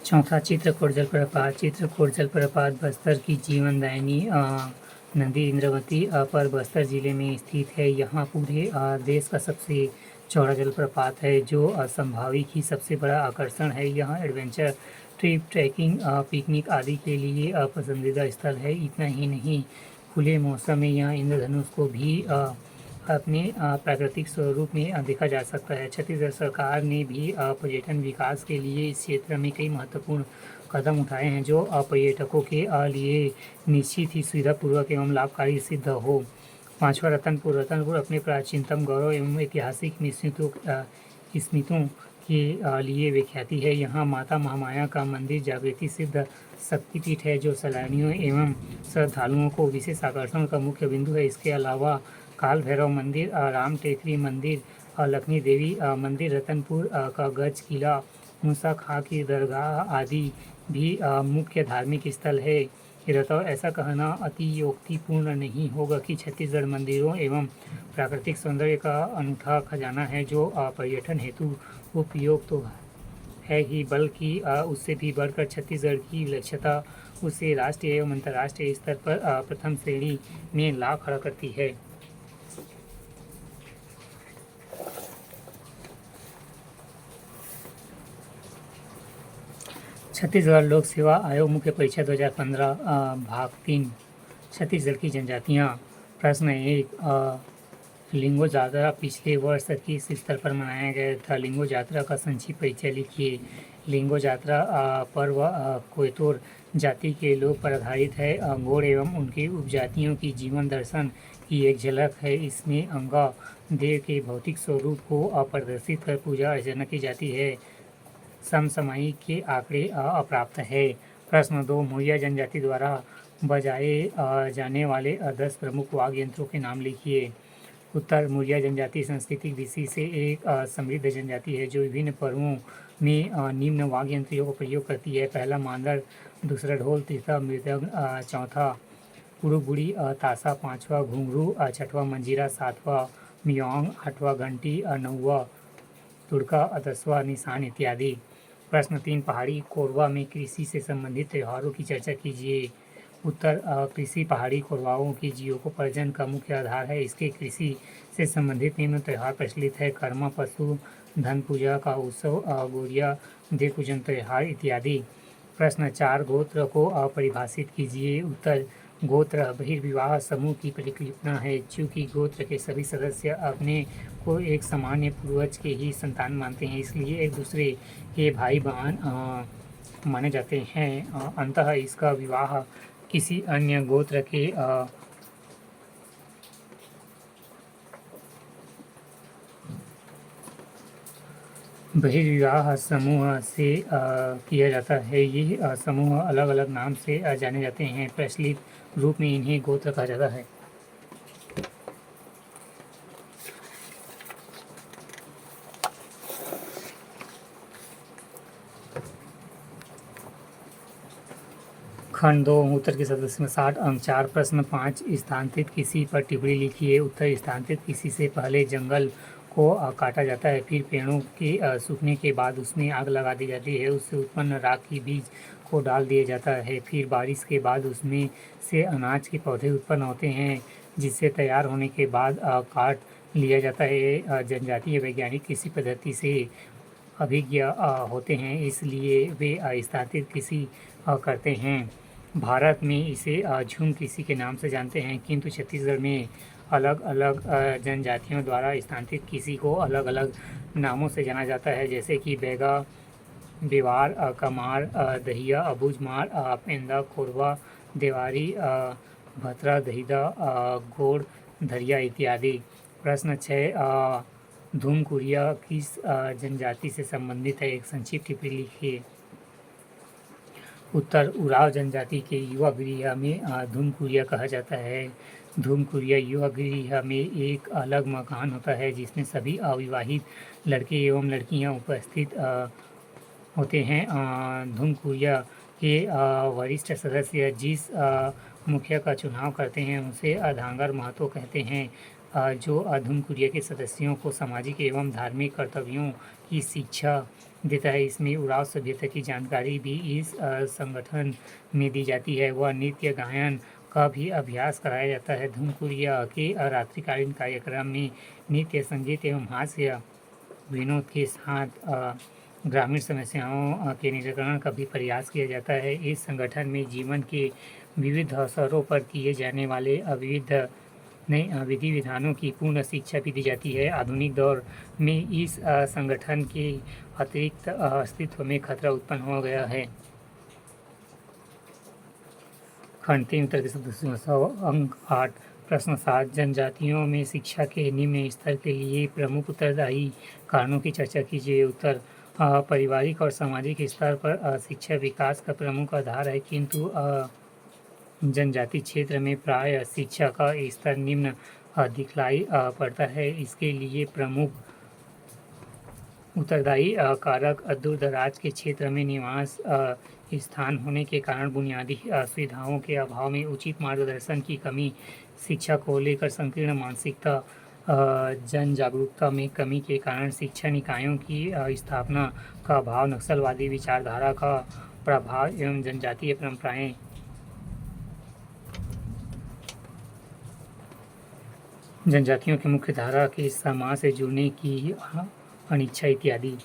चौथा चित्रकूट जलप्रपात। चित्रकूट जलप्रपात बस्तर की जीवनदायिनी नदी इंद्रावती पर बस्तर जिले में स्थित है। यहाँ पूरे देश का सबसे चौड़ा जलप्रपात है जो संभावित ही सबसे बड़ा आकर्षण है। यहाँ एडवेंचर ट्रिप, ट्रैकिंग, पिकनिक आदि के लिए पसंदीदा स्थल है। इतना ही नहीं, खुले मौसम में यहाँ इंद्रधनुष को भी अपने प्राकृतिक स्वरूप में देखा जा सकता है। छत्तीसगढ़ सरकार ने भी पर्यटन विकास के लिए इस क्षेत्र में कई महत्वपूर्ण कदम उठाए हैं जो पर्यटकों के लिए निश्चित ही सुविधापूर्वक एवं लाभकारी सिद्ध हो। पांचवा, रतनपुर। रतनपुर अपने प्राचीनतम गौरव एवं ऐतिहासिक स्मृतियों के लिए विख्याति है। यहाँ माता महामाया का मंदिर जागृति सिद्ध शक्तिपीठ है जो सैलानियों एवं श्रद्धालुओं को विशेष आकर्षण का मुख्य बिंदु है। इसके अलावा काल भैरव मंदिर, राम टेकरी मंदिर, लक्ष्मी देवी मंदिर, रतनपुर का गज किला, मूसा खां की दरगाह आदि भी मुख्य धार्मिक स्थल है। ऐसा कहना अतियोक्तिपूर्ण नहीं होगा कि छत्तीसगढ़ मंदिरों एवं प्राकृतिक सौंदर्य का अनूठा खजाना है जो पर्यटन हेतु उपयोग तो है ही, बल्कि उससे भी बढ़कर छत्तीसगढ़ की विलक्षणता उसे राष्ट्रीय एवं अंतर्राष्ट्रीय स्तर पर प्रथम श्रेणी में ला खड़ा करती है। छत्तीसगढ़ लोक सेवा आयोग मुख्य परीक्षा 2015 भाग 3। छत्तीसगढ़ की जनजातियाँ। प्रश्न 1, लिंगो जात्रा पिछले वर्ष किस स्तर पर मनाया गया था? लिंगो जात्रा का संक्षिप्त परिचय लिखिए। लिंगो जात्रा पर्व कोयतोर जाति के लोग पर आधारित है। गौड़ एवं उनकी उपजातियों की जीवन दर्शन की एक झलक है। इसमें अंगा देव के भौतिक स्वरूप को प्रदर्शित कर पूजा अर्चना की जाती है। समसामयिक के आंकड़े अप्राप्त है। प्रश्न 2, मौर्य जनजाति द्वारा बजाए जाने वाले 10 प्रमुख वाद्य यंत्रों के नाम लिखिए। उत्तर, मौर्य जनजाति सांस्कृतिक दृष्टि से एक समृद्ध जनजाति है जो विभिन्न पर्वों में निम्न वाद्य यंत्रों का प्रयोग करती है। पहला मांदर, दूसरा ढोल, तीसरा मृदंग, चौथा कुड़ुबुड़ी, ताशा, पाँचवा घुंघरू, छठवां मंजीरा, सातवां मियांग, आठवां घंटी, नौवां तुड़का, 10वां निशान इत्यादि। प्रश्न 3, पहाड़ी कोरवा में कृषि से संबंधित त्योहारों की चर्चा कीजिए। उत्तर, कृषि पहाड़ी कोरवाओं की जीविकोपार्जन का मुख्य आधार है। इसके कृषि से संबंधित निम्न त्योहार प्रचलित है। कर्मा पशु धन पूजा का उत्सव, गोरिया देव पूजन त्योहार इत्यादि। प्रश्न 4, गोत्र को परिभाषित कीजिए। उत्तर, गोत्र बहिर्विवाह समूह की परिकल्पना है। चूँकि गोत्र के सभी सदस्य अपने को एक सामान्य पूर्वज के ही संतान मानते हैं, इसलिए एक दूसरे के भाई बहन माने जाते हैं। अंततः इसका विवाह किसी अन्य गोत्र के बहिर्विवाह समूह से किया जाता है। ये समूह अलग अलग नाम से जाने जाते हैं। प्रचलित रूप में इन्हें गोत्र कहा जाता है। खंड 2, उत्तर के सदस्य में 60 अंक। 4, प्रश्न 5, स्थानांतरित कृषि पर टिप्पणी लिखिए। उत्तर, स्थानांतरित कृषि से पहले जंगल को काटा जाता है, फिर पेड़ों के सूखने के बाद उसमें आग लगा दी जाती है, उससे उत्पन्न राख की बीज को डाल दिया जाता है, फिर बारिश के बाद उसमें से अनाज के पौधे उत्पन्न होते हैं, जिससे तैयार होने के बाद काट लिया जाता है। जनजातीय वैज्ञानिक कृषि पद्धति से अभिज्ञ होते हैं, इसलिए वे स्थानांतरित कृषि करते हैं। भारत में इसे झूम कृषि के नाम से जानते हैं, किंतु छत्तीसगढ़ में अलग अलग जनजातियों द्वारा स्थानांतरित कृषि को अलग अलग नामों से जाना जाता है, जैसे कि बैगा, बेवार, कमार, दहिया, अबूझमार, पेंदा, कोरवा, देवारी, भतरा, दहिदा, गोड़, धरिया इत्यादि। प्रश्न 6, धूमकुरिया किस जनजाति से संबंधित है? एक संक्षिप्त टिप्पणी लिखिए। उत्तर, उराव जनजाति के युवा गृह में धूमकुरिया कहा जाता है। धूमकुरिया युवा गृह में एक अलग मकान होता है जिसमें सभी अविवाहित लड़के एवं लड़कियां उपस्थित होते हैं। धूमकुरिया के वरिष्ठ सदस्य जिस मुखिया का चुनाव करते हैं उसे धांगर महतो कहते हैं, जो धूमकुरिया के सदस्यों को सामाजिक एवं धार्मिक कर्तव्यों की शिक्षा देता है। इसमें उराव सभ्यता की जानकारी भी इस संगठन में दी जाती है। वह नृत्य गायन का भी अभ्यास कराया जाता है। धूमकुरिया के रात्रिकालीन कार्यक्रम में नृत्य, संगीत एवं हास्य विनोद के साथ ग्रामीण समस्याओं के निराकरण का भी प्रयास किया जाता है। इस संगठन में जीवन के विविध अवसरों पर किए जाने वाले विविध नए विधि विधानों की पूर्ण शिक्षा भी दी जाती है। आधुनिक दौर में इस संगठन के अतिरिक्त अस्तित्व में खतरा उत्पन्न हो गया है। खंड 3 उत्तर के शब्द अंक 8 प्रश्न 7 जनजातियों में शिक्षा के निम्न स्तर के लिए प्रमुख उत्तरदायी कारणों की चर्चा कीजिए। उत्तर पारिवारिक और सामाजिक स्तर पर शिक्षा विकास का प्रमुख आधार है, किंतु जनजाति क्षेत्र में प्राय शिक्षा का स्तर निम्न दिखलाई पड़ता है। इसके लिए प्रमुख उत्तरदायी कारक दूर दराज के क्षेत्र में निवास स्थान होने के कारण बुनियादी सुविधाओं के अभाव में उचित मार्गदर्शन की कमी, शिक्षा को लेकर संकीर्ण मानसिकता, जन जागरूकता में कमी के कारण शिक्षा निकायों की स्थापना का अभाव, नक्सलवादी विचारधारा का प्रभाव एवं जनजातीय परंपराएं जनजातियों की मुख्य धारा के समाज से जुड़ने की अनिच्छा इत्यादि।